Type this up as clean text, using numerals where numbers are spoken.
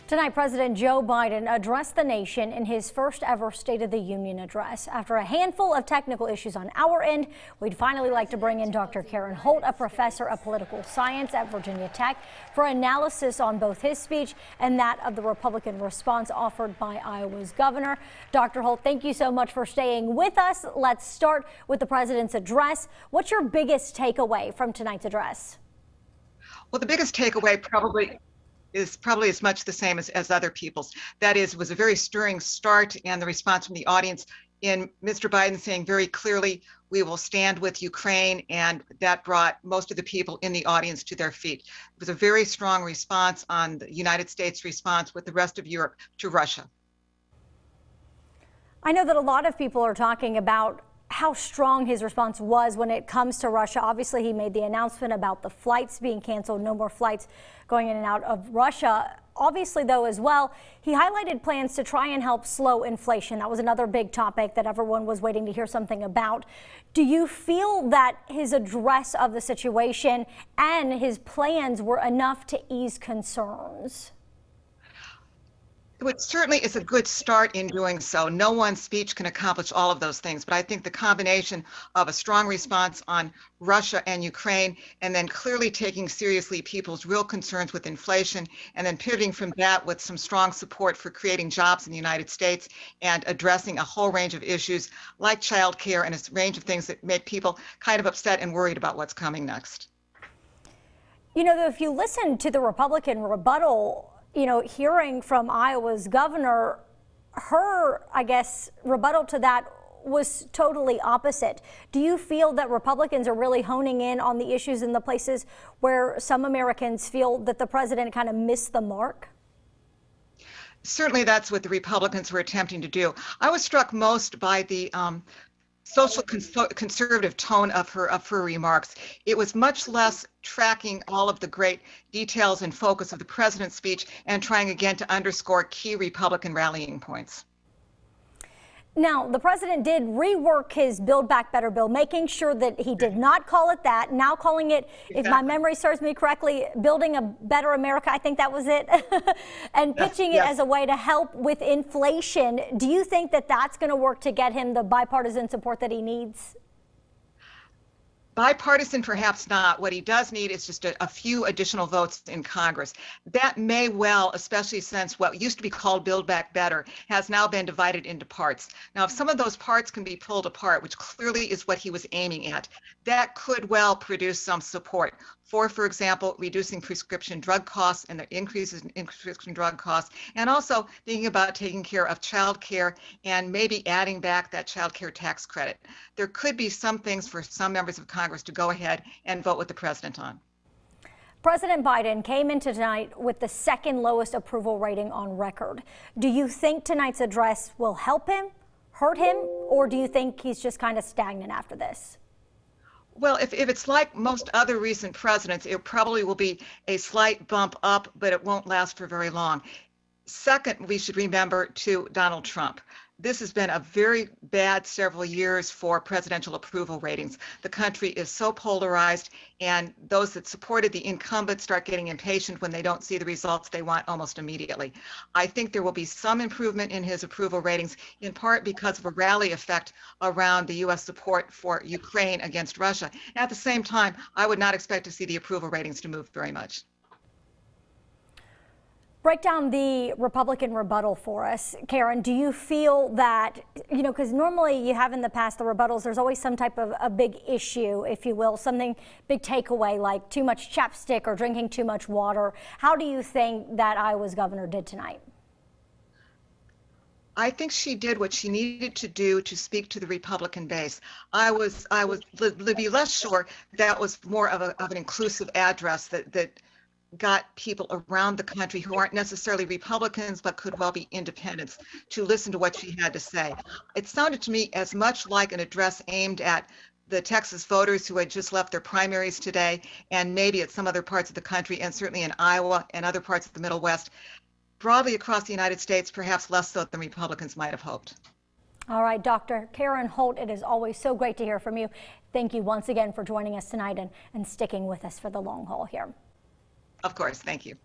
Tonight, President Joe Biden addressed the nation in his first ever State of the Union address. After a handful of technical issues on our end, we'd finally like to bring in Dr. Karen Hult, a professor of political science at Virginia Tech, for analysis on both his speech and that of the Republican response offered by Iowa's governor. Dr. Hult, thank you so much for staying with us. Let's start with the president's address. What's your biggest takeaway from tonight's address? Well, the biggest takeaway is probably as much the same as other people's. That is, was a very stirring start, and the response from the audience in Mr. Biden saying very clearly, we will stand with Ukraine, and that brought most of the people in the audience to their feet. It was a very strong response on the United States' response with the rest of Europe to Russia. I know that a lot of people are talking about how strong his response was when it comes to Russia. Obviously, he made the announcement about the flights being canceled, no more flights going in and out of Russia. Obviously, though, as well, he highlighted plans to try and help slow inflation. That was another big topic that everyone was waiting to hear something about. Do you feel that his address of the situation and his plans were enough to ease concerns? It certainly is a good start in doing so. No one speech can accomplish all of those things, but I think the combination of a strong response on Russia and Ukraine, and then clearly taking seriously people's real concerns with inflation, and then pivoting from that with some strong support for creating jobs in the United States and addressing a whole range of issues like child care and a range of things that make people kind of upset and worried about what's coming next. You know, if you listen to the Republican rebuttal, hearing from Iowa's governor, her, I guess, rebuttal to that was totally opposite. Do you feel that Republicans are really honing in on the issues in the places where some Americans feel that the president kind of missed the mark? Certainly that's what the Republicans were attempting to do. I was struck most by the social conservative tone of her remarks. It was much less tracking all of the great details and focus of the president's speech and trying again to underscore key Republican rallying points. Now, the president did rework his Build Back Better bill, making sure that he did not call it that, now calling it, if my memory serves me correctly, Building a Better America, I think that was it, and pitching it as a way to help with inflation. Do you think that that's going to work to get him the bipartisan support that he needs? Bipartisan, perhaps not. What he does need is just a few additional votes in Congress. That may well, especially since what used to be called Build Back Better has now been divided into parts. Now, if some of those parts can be pulled apart, which clearly is what he was aiming at, that could well produce some support for example, reducing prescription drug costs and the increases in prescription drug costs, and also thinking about taking care of child care and maybe adding back that child care tax credit. There could be some things for some members of Congress to go ahead and vote with the president on. President Biden came into tonight with the second lowest approval rating on record. Do you think tonight's address will help him, hurt him, or do you think he's just kind of stagnant after this? Well, if it's like most other recent presidents, it probably will be a slight bump up, but it won't last for very long. Second, we should remember to Donald Trump. This has been a very bad several years for presidential approval ratings. The country is so polarized, and those that supported the incumbent start getting impatient when they don't see the results they want almost immediately. I think there will be some improvement in his approval ratings, in part because of a rally effect around the U.S. support for Ukraine against Russia. At the same time, I would not expect to see the approval ratings to move very much. Break down the Republican rebuttal for us. Karen, do you feel that, because normally you have in the past the rebuttals, there's always some type of a big issue, if you will, something big takeaway like too much chapstick or drinking too much water. How do you think that Iowa's governor did tonight? I think she did what she needed to do to speak to the Republican base. I would be less sure that was more of an inclusive address that got people around the country who aren't necessarily Republicans but could well be independents to listen to what she had to say. It sounded to me as much like an address aimed at the Texas voters who had just left their primaries today, and maybe at some other parts of the country, and certainly in Iowa and other parts of the Middle West. Broadly across the United States, perhaps less so than Republicans might have hoped. All right, Dr. Karen Hult, it is always so great to hear from you. Thank you once again for joining us tonight and sticking with us for the long haul here. Of course. Thank you.